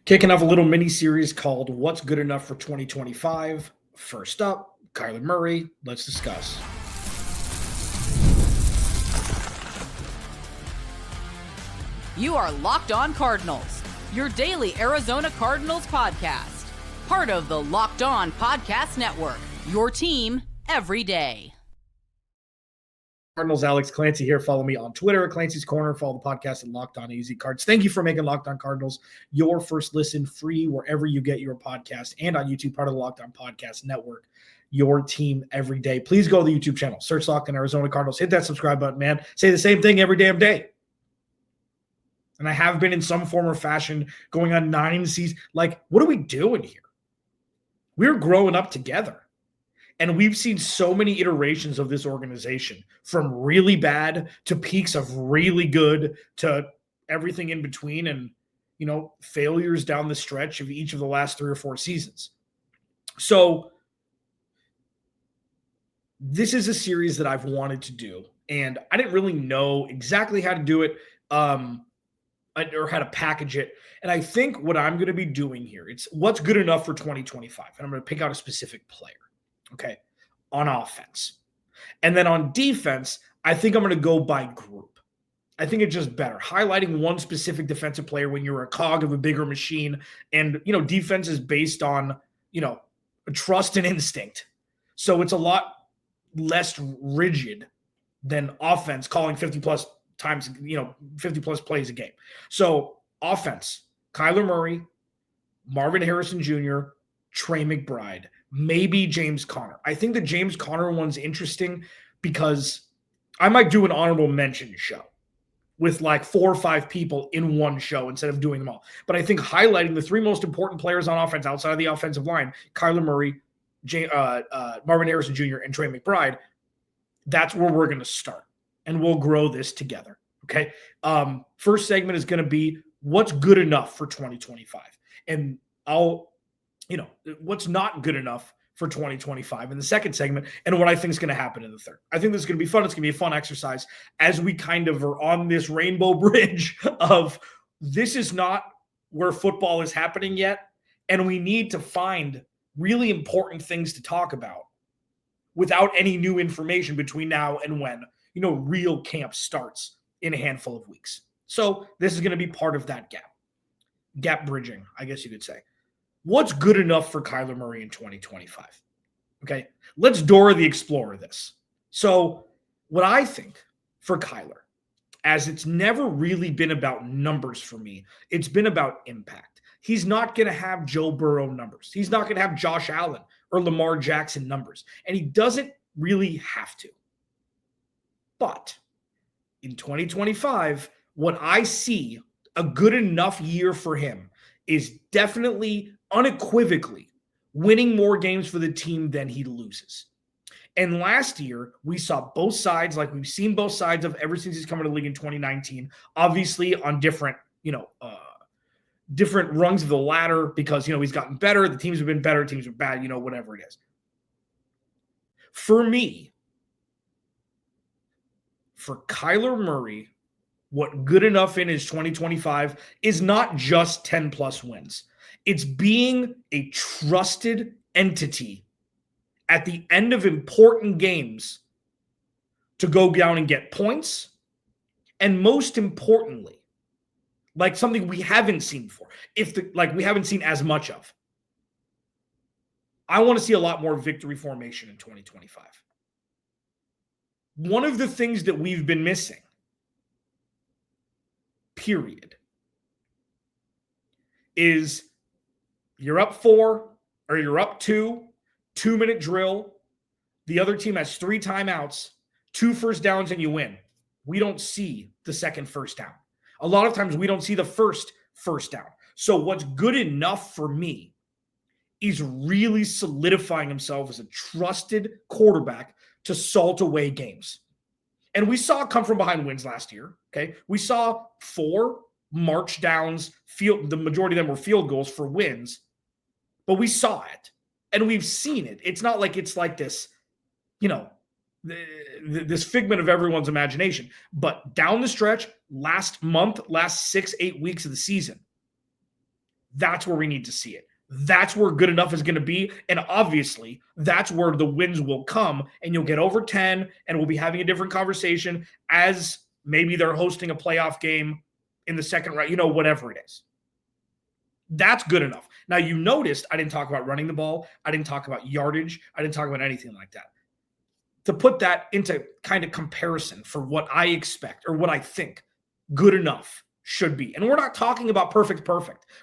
Kicking off a little mini series called What's Good Enough for 2025. First up, Kyler Murray. Let's discuss. You are Locked On Cardinals, your daily Arizona Cardinals podcast. Part of the Locked On Podcast Network, your team every day. Cardinals, Alex Clancy here. Follow me on Twitter at Clancy's Corner. Follow the podcast at Locked On AZ Cards. Thank you for making Locked On Cardinals your first listen, free wherever you get your podcast, and on YouTube, part of the Locked On Podcast Network, your team every day. Please go to the YouTube channel, search Locked On Arizona Cardinals, hit that subscribe button, man. Say the same thing every damn day. And I have been in some form or fashion going on 9 seasons. Like, what are we doing here? We're growing up together. And we've seen so many iterations of this organization, from really bad to peaks of really good to everything in between, and, failures down the stretch of each of the last 3 or 4 seasons. So this is a series that I've wanted to do, and I didn't really know exactly how to do it or how to package it. And I think what I'm going to be doing here, it's what's good enough for 2025. And I'm going to pick out a specific player. Okay, on offense. And then on defense, I think I'm going to go by group. I think it's just better. Highlighting one specific defensive player when you're a cog of a bigger machine. And, defense is based on, trust and instinct. So it's a lot less rigid than offense calling 50 plus times, 50 plus plays a game. So offense, Kyler Murray, Marvin Harrison Jr., Trey McBride, maybe James Conner. I think the James Conner one's interesting because I might do an honorable mention show with like 4 or 5 people in one show instead of doing them all. But I think highlighting the 3 most important players on offense outside of the offensive line, Kyler Murray, Marvin Harrison Jr., and Trey McBride, that's where we're going to start. And we'll grow this together. Okay. First segment is going to be what's good enough for 2025. And what's not good enough for 2025 in the second segment, and what I think is going to happen in the third. I think this is going to be fun. It's going to be a fun exercise as we kind of are on this rainbow bridge of this is not where football is happening yet, and we need to find really important things to talk about without any new information between now and when, real camp starts in a handful of weeks. So this is going to be part of that gap bridging, I guess you could say. What's good enough for Kyler Murray in 2025? Okay, let's Dora the Explorer this. So what I think for Kyler, as it's never really been about numbers for me, it's been about impact. He's not going to have Joe Burrow numbers. He's not going to have Josh Allen or Lamar Jackson numbers. And he doesn't really have to. But in 2025, what I see a good enough year for him is definitely, unequivocally, winning more games for the team than he loses. And last year, we saw both sides, like we've seen both sides of ever since he's come into the league in 2019, obviously on different rungs of the ladder because, he's gotten better. The teams have been better. Teams are bad, whatever it is. For me, for Kyler Murray, what good enough in his 2025 is not just 10 plus wins. It's being a trusted entity at the end of important games to go down and get points. And most importantly, like something we haven't seen before, we haven't seen as much of. I want to see a lot more victory formation in 2025. One of the things that we've been missing, period, is you're up 4 or you're up 2, 2-minute drill. The other team has 3 timeouts, 2 first downs, and you win. We don't see the second first down. A lot of times we don't see the first down. So what's good enough for me is really solidifying himself as a trusted quarterback to salt away games. And we saw it come from behind wins last year. Okay. We saw 4 march downs, the majority of them were field goals for wins, but we saw it and we've seen it. It's not like it's like this, this figment of everyone's imagination, but down the stretch, last month, last 6-8 weeks of the season, That's where we need to see it. That's where good enough is going to be. And obviously, that's where the wins will come, and you'll get over 10, and we'll be having a different conversation as maybe they're hosting a playoff game in the second round, whatever it is. That's good enough. Now, you noticed I didn't talk about running the ball. I didn't talk about yardage. I didn't talk about anything like that. To put that into kind of comparison for what I expect or what I think good enough should be. And we're not talking about perfect.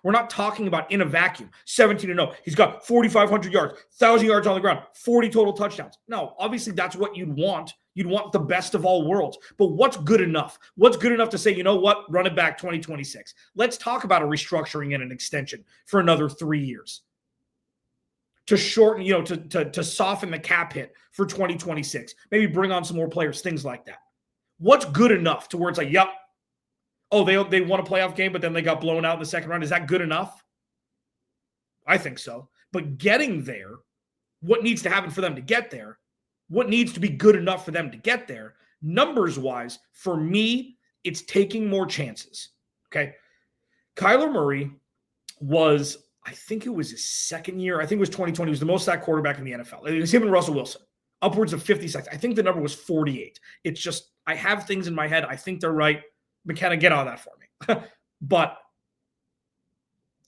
We're not talking about in a vacuum, 17-0. He's got 4,500 yards, 1,000 yards on the ground, 40 total touchdowns. No, obviously that's what you'd want. You'd want the best of all worlds. But what's good enough? What's good enough to say, you know what, run it back 2026. Let's talk about a restructuring and an extension for another 3 years. To shorten, to soften the cap hit for 2026. Maybe bring on some more players, things like that. What's good enough to where it's like, yep, oh, they won a playoff game, but then they got blown out in the second round. Is that good enough? I think so. But getting there, what needs to happen for them to get there? What needs to be good enough for them to get there? Numbers-wise, for me, it's taking more chances. Okay? Kyler Murray was, I think it was his second year. I think it was 2020. He was the most sacked quarterback in the NFL. It was him and Russell Wilson. Upwards of 50 sacks. I think the number was 48. It's just, I have things in my head. I think they're right. McKenna, get on that for me. But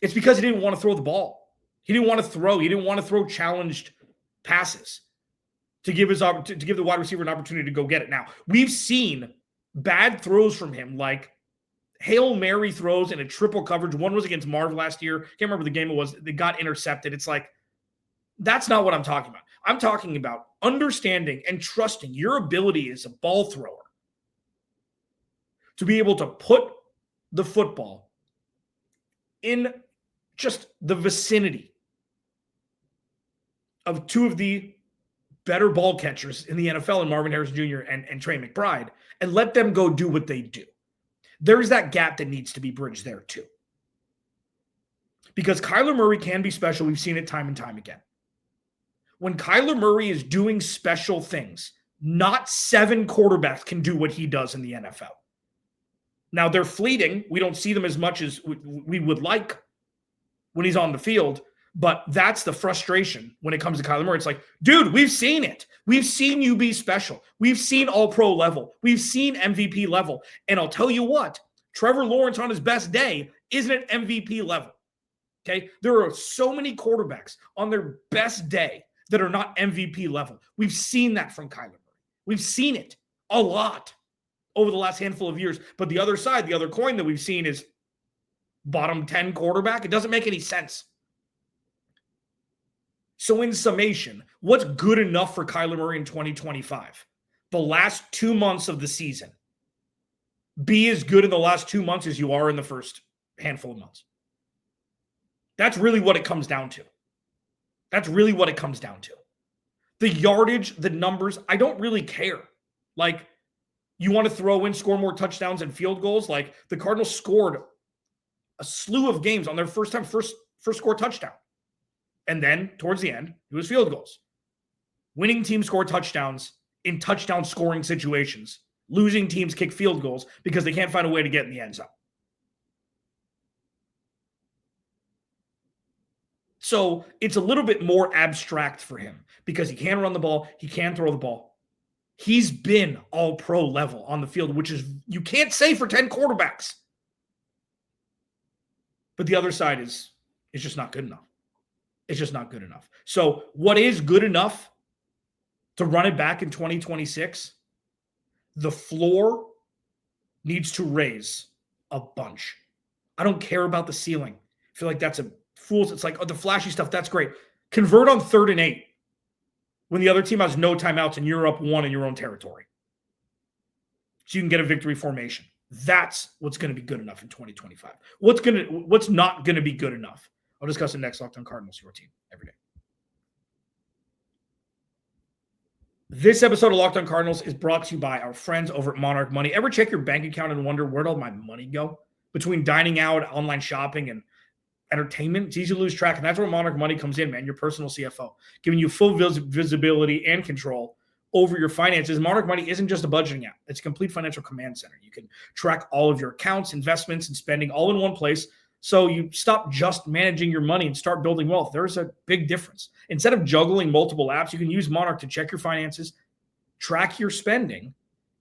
it's because he didn't want to throw the ball. He didn't want to throw. He didn't want to throw challenged passes to give the wide receiver an opportunity to go get it. Now, we've seen bad throws from him, like Hail Mary throws in a triple coverage. One was against Marv last year. Can't remember the game it was. They got intercepted. It's like, that's not what I'm talking about. I'm talking about understanding and trusting your ability as a ball thrower to be able to put the football in just the vicinity of two of the better ball catchers in the NFL, and Marvin Harrison Jr. and Trey McBride, and let them go do what they do. There's that gap that needs to be bridged there too. Because Kyler Murray can be special. We've seen it time and time again. When Kyler Murray is doing special things, not 7 quarterbacks can do what he does in the NFL. Now, they're fleeting. We don't see them as much as we would like when he's on the field, but that's the frustration when it comes to Kyler Murray. It's like, dude, we've seen it. We've seen you be special. We've seen all-pro level. We've seen MVP level. And I'll tell you what, Trevor Lawrence on his best day isn't at MVP level. Okay? There are so many quarterbacks on their best day that are not MVP level. We've seen that from Kyler Murray. We've seen it a lot over the last handful of years. But the other side, the other coin that we've seen is bottom 10 quarterback. It doesn't make any sense. So in summation, what's good enough for Kyler Murray in 2025? The last 2 months of the season. Be as good in the last 2 months as you are in the first handful of months. That's really what it comes down to. That's really what it comes down to. The yardage, the numbers, I don't really care. Like, you want to throw in, score more touchdowns and field goals? Like, the Cardinals scored a slew of games on their first score touchdown. And then, towards the end, it was field goals. Winning teams score touchdowns in touchdown scoring situations. Losing teams kick field goals because they can't find a way to get in the end zone. So it's a little bit more abstract for him because he can run the ball, he can throw the ball. He's been all pro level on the field, which is, you can't say for 10 quarterbacks. But the other side is just not good enough. It's just not good enough. So what is good enough to run it back in 2026? The floor needs to raise a bunch. I don't care about the ceiling. I feel like that's a fool's. It's like, oh, the flashy stuff, that's great. Convert on 3rd and 8 when the other team has no timeouts and you're up 1 in your own territory. So you can get a victory formation. That's what's going to be good enough in 2025. What's not going to be good enough? I'll discuss it next. Locked On Cardinals, your team every day. This episode of Locked On Cardinals is brought to you by our friends over at Monarch Money. Ever check your bank account and wonder, where'd all my money go? Between dining out, online shopping, and entertainment, it's easy to lose track. And that's where Monarch Money comes in, man, your personal CFO, giving you full visibility and control over your finances. Monarch Money isn't just a budgeting app. It's a complete financial command center. You can track all of your accounts, investments, and spending all in one place, So you stop just managing your money and start building wealth. There's a big difference. Instead of juggling multiple apps, you can use Monarch to check your finances, track your spending,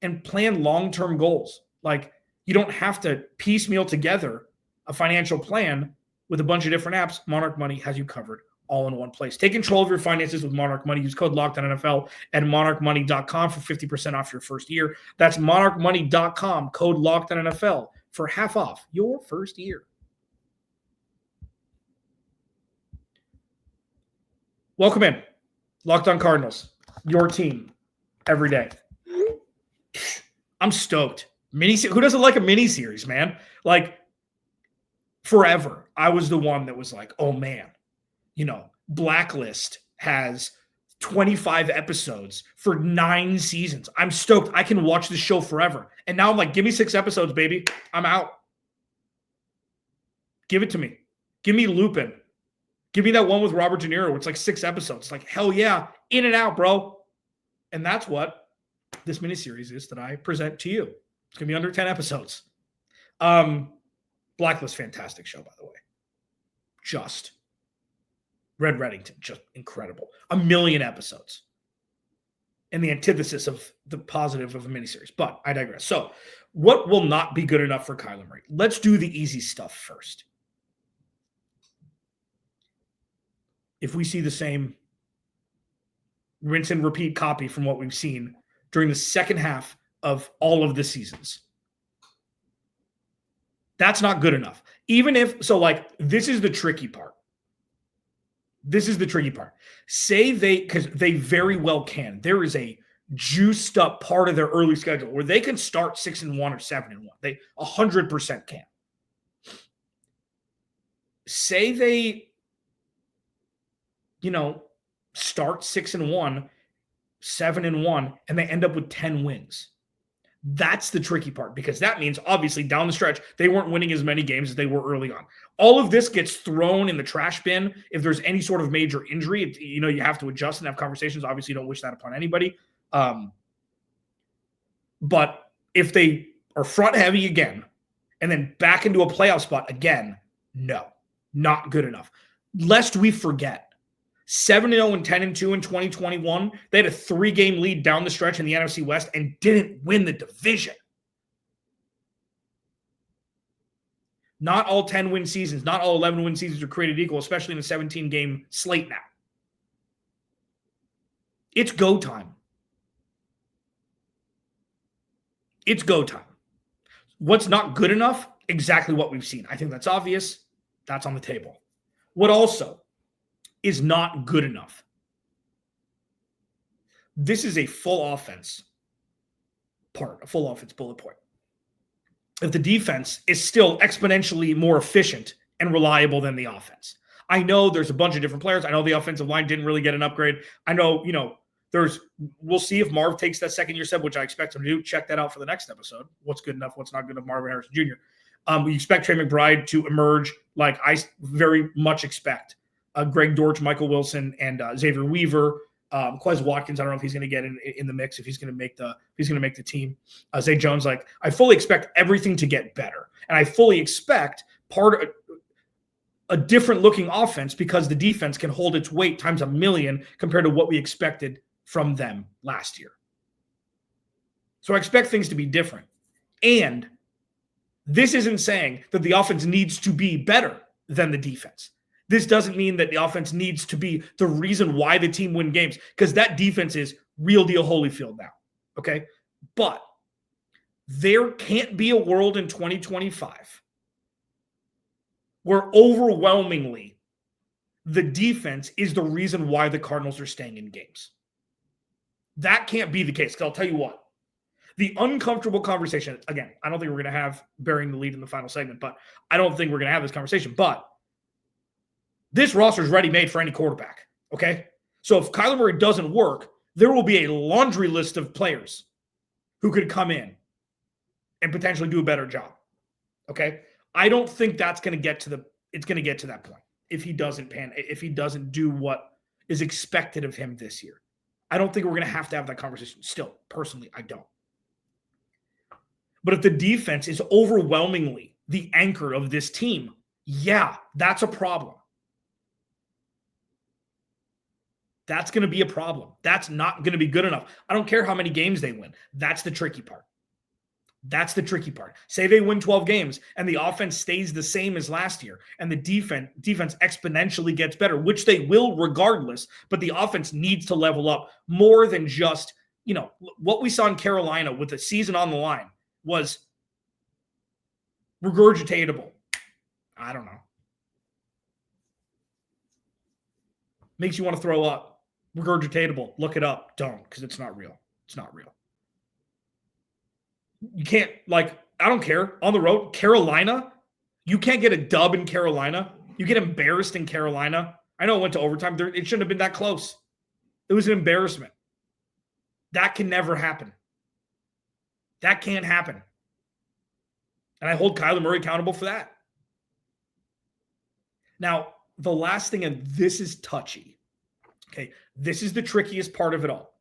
and plan long-term goals. Like, you don't have to piecemeal together a financial plan with a bunch of different apps. Monarch Money has you covered all in one place. Take control of your finances with Monarch Money. Use code LOCKEDONNFL at monarchmoney.com for 50% off your first year. That's monarchmoney.com, code LOCKEDONNFL for half off your first year. Welcome in. Locked On Cardinals, your team every day. I'm stoked. Who doesn't like a mini series, man? Like, forever, I was the one that was like, oh man, Blacklist has 25 episodes for 9 seasons. I'm stoked. I can watch this show forever. And now I'm like, give me 6 episodes, baby. I'm out. Give it to me. Give me Lupin. Give me that one with Robert De Niro. It's like 6 episodes. Like, hell yeah. In and out, bro. And that's what this miniseries is that I present to you. It's going to be under 10 episodes. Blacklist, fantastic show, by the way. Just. Red Reddington, just incredible. 1 million episodes. And the antithesis of the positive of a miniseries. But I digress. So, what will not be good enough for Kyler Murray? Let's do the easy stuff first. If we see the same rinse and repeat copy from what we've seen during the second half of all of the seasons, that's not good enough. Even if, this is the tricky part. Say because they very well can. There is a juiced up part of their early schedule where they can start 6-1 or 7-1. They 100% can. Say they, start 6-1, 7-1, and they end up with 10 wins. That's the tricky part, because that means obviously down the stretch, they weren't winning as many games as they were early on. All of this gets thrown in the trash bin if there's any sort of major injury. You have to adjust and have conversations. Obviously, you don't wish that upon anybody. But if they are front heavy again and then back into a playoff spot again, no, not good enough. Lest we forget, 7-0 and 10-2 in 2021. They had a 3-game lead down the stretch in the NFC West and didn't win the division. Not all 10-win seasons, not all 11-win seasons are created equal, especially in a 17-game slate now. It's go time. It's go time. What's not good enough? Exactly what we've seen. I think that's obvious. That's on the table. What also is not good enough? This is a full offense part, a full offense bullet point. If the defense is still exponentially more efficient and reliable than the offense. I know there's a bunch of different players. I know the offensive line didn't really get an upgrade. I know, we'll see if Marv takes that second year sub, which I expect him to do. Check that out for the next episode. What's good enough, what's not good enough, Marvin Harrison Jr. We expect Trey McBride to emerge like I very much expect. Greg Dortch, Michael Wilson, and Xavier Weaver, Quez Watkins. I don't know if he's going to get in the mix, if he's going to make the team. Zay Jones, I fully expect everything to get better, and I fully expect a different looking offense because the defense can hold its weight times 1,000,000 compared to what we expected from them last year. So I expect things to be different, and this isn't saying that the offense needs to be better than the defense. This doesn't mean that the offense needs to be the reason why the team win games, because that defense is real deal Holyfield now, okay? But there can't be a world in 2025 where overwhelmingly the defense is the reason why the Cardinals are staying in games. That can't be the case, because I'll tell you what. The uncomfortable conversation, again, I don't think we're going to have bearing the lead in the final segment, but I don't think we're going to have this conversation, but this roster is ready-made for any quarterback, okay? So if Kyler Murray doesn't work, there will be a laundry list of players who could come in and potentially do a better job, okay? I don't think that's going to get to that point if he doesn't do what is expected of him this year. I don't think we're going to have that conversation. Still, personally, I don't. But if the defense is overwhelmingly the anchor of this team, Yeah, that's a problem. That's going to be a problem. That's not going to be good enough. I don't care how many games they win. That's the tricky part. That's the tricky part. Say they win 12 games and the offense stays the same as last year and the defense exponentially gets better, which they will regardless, but the offense needs to level up more than just, what we saw in Carolina with the season on the line was regurgitatable. I don't know. Makes you want to throw up. Regurgitatable. Look it up. Don't, because it's not real. It's not real. You can't, I don't care. On the road, Carolina, you can't get a dub in Carolina. You get embarrassed in Carolina. I know it went to overtime. It shouldn't have been that close. It was an embarrassment. That can never happen. That can't happen. And I hold Kyler Murray accountable for that. Now, the last thing, and this is touchy. Okay, this is the trickiest part of it all.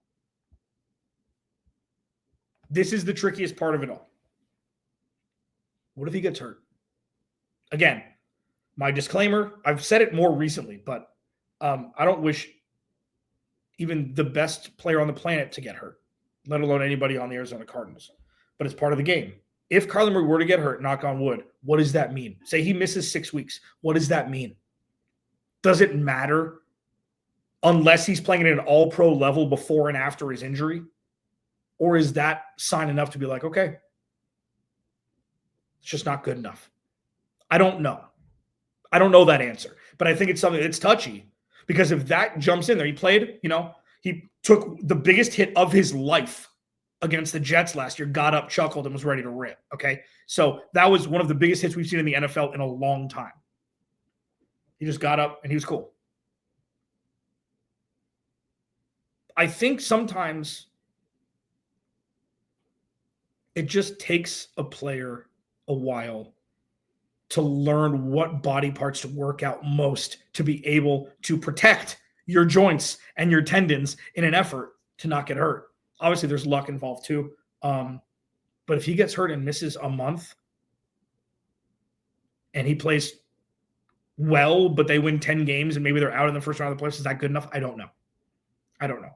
This is the trickiest part of it all. What if he gets hurt? Again, my disclaimer, I've said it more recently, but I don't wish even the best player on the planet to get hurt, let alone anybody on the Arizona Cardinals. But it's part of the game. If Kyler Murray were to get hurt, knock on wood, what does that mean? Say he misses 6 weeks. What does that mean? Does it matter unless he's playing at an all-pro level before and after his injury? Or is that sign enough to be like, okay, it's just not good enough? I don't know. I don't know that answer. But I think it's something that's touchy because if that jumps in there, he played, he took the biggest hit of his life against the Jets last year, got up, chuckled, and was ready to rip, okay? So that was one of the biggest hits we've seen in the NFL in a long time. He just got up and he was cool. I think sometimes it just takes a player a while to learn what body parts to work out most to be able to protect your joints and your tendons in an effort to not get hurt. Obviously, there's luck involved too. But if he gets hurt and misses a month and he plays well, but they win 10 games and maybe they're out in the first round of the playoffs, is that good enough? I don't know.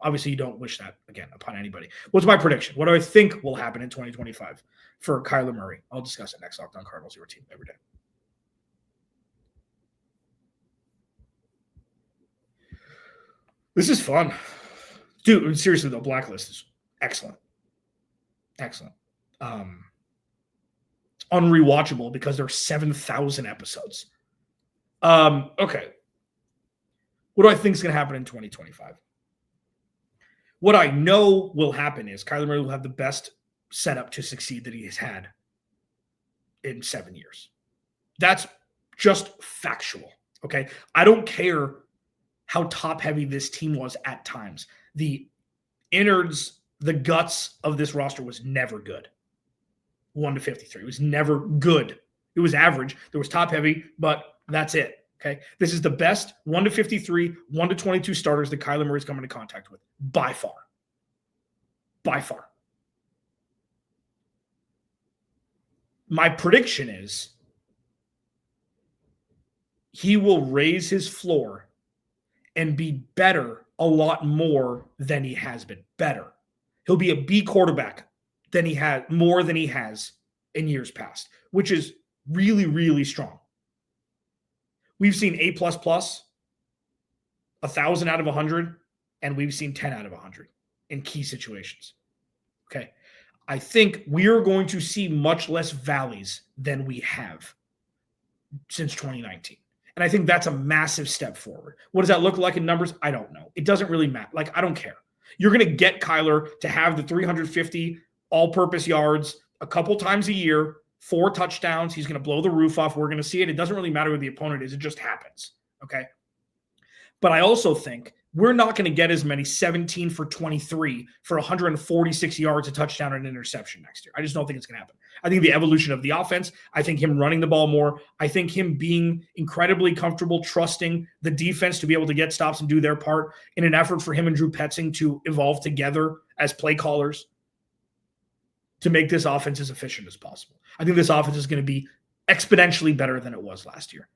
Obviously, you don't wish that, again, upon anybody. What's my prediction? What do I think will happen in 2025 for Kyler Murray? I'll discuss it next. Locked On Cardinals, your team every day. This is fun. Dude, seriously, the blacklist is excellent. Excellent. Unrewatchable because there are 7,000 episodes. Okay. What do I think is going to happen in 2025? What I know will happen is Kyler Murray will have the best setup to succeed that he has had in 7 years. That's just factual, okay? I don't care how top-heavy this team was at times. The innards, the guts of this roster was never good. 1-53. It was never good. It was average. There was top-heavy, but that's it. Okay, this is the best 1-53, 1-22 starters that Kyler Murray's come into contact with by far. By far. My prediction is he will raise his floor and be better a lot more than he has been. Better. He'll be a B quarterback more than he has in years past, which is really, really strong. We've seen A++, 1,000 out of 100, and we've seen 10 out of 100 in key situations. Okay. I think we're going to see much less valleys than we have since 2019. And I think that's a massive step forward. What does that look like in numbers? I don't know. It doesn't really matter. I don't care. You're going to get Kyler to have the 350 all-purpose yards a couple times a year, 4 touchdowns. He's going to blow the roof off. We're going to see it. It doesn't really matter who the opponent is. It just happens. Okay. But I also think we're not going to get as many 17 for 23 for 146 yards, a touchdown, and an interception next year. I just don't think it's going to happen. I think the evolution of the offense, I think him running the ball more, I think him being incredibly comfortable, trusting the defense to be able to get stops and do their part in an effort for him and Drew Petzing to evolve together as play callers to make this offense as efficient as possible. I think this offense is going to be exponentially better than it was last year.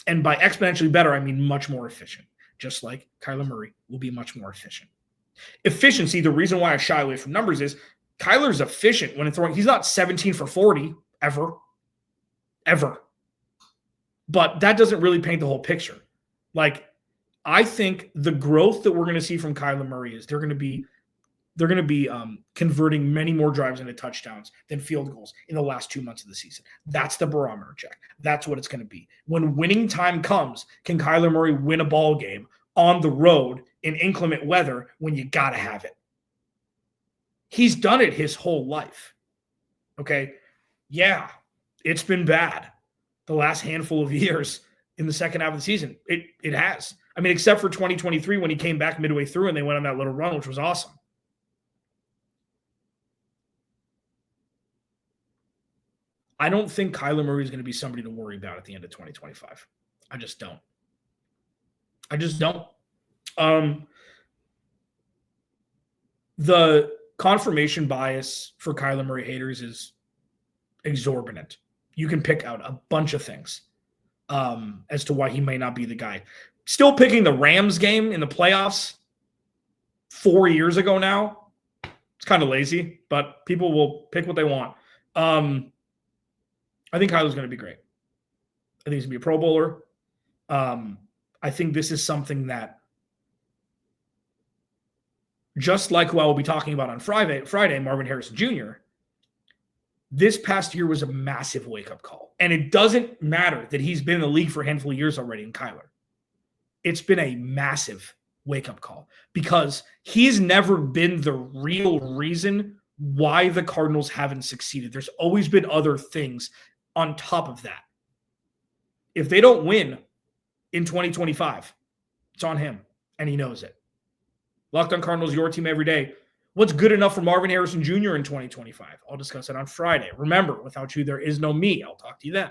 And by exponentially better, I mean much more efficient, just like Kyler Murray will be much more efficient. Efficiency, the reason why I shy away from numbers is Kyler's efficient when throwing. He's not 17 for 40 ever. But that doesn't really paint the whole picture. Like, I think the growth that we're going to see from Kyler Murray is they're going to be converting many more drives into touchdowns than field goals in the last 2 months of the season. That's the barometer check. That's what it's going to be. When winning time comes, can Kyler Murray win a ball game on the road in inclement weather when you got to have it? He's done it his whole life. Okay? Yeah, it's been bad the last handful of years in the second half of the season. It has. I mean, except for 2023 when he came back midway through and they went on that little run, which was awesome. I don't think Kyler Murray is going to be somebody to worry about at the end of 2025. I just don't. The confirmation bias for Kyler Murray haters is exorbitant. You can pick out a bunch of things as to why he may not be the guy. Still picking the Rams game in the playoffs 4 years ago now. It's kind of lazy, but people will pick what they want. I think Kyler's going to be great. I think he's going to be a Pro Bowler. I think this is something that, just like who I will be talking about on Friday, Marvin Harrison Jr., this past year was a massive wake-up call. And it doesn't matter that he's been in the league for a handful of years already in Kyler. It's been a massive wake-up call because he's never been the real reason why the Cardinals haven't succeeded. There's always been other things on top of that. If they don't win in 2025, it's on him, and he knows it. Locked on Cardinals, your team every day. What's good enough for Marvin Harrison Jr. in 2025? I'll discuss it on Friday. Remember, without you, there is no me. I'll talk to you then.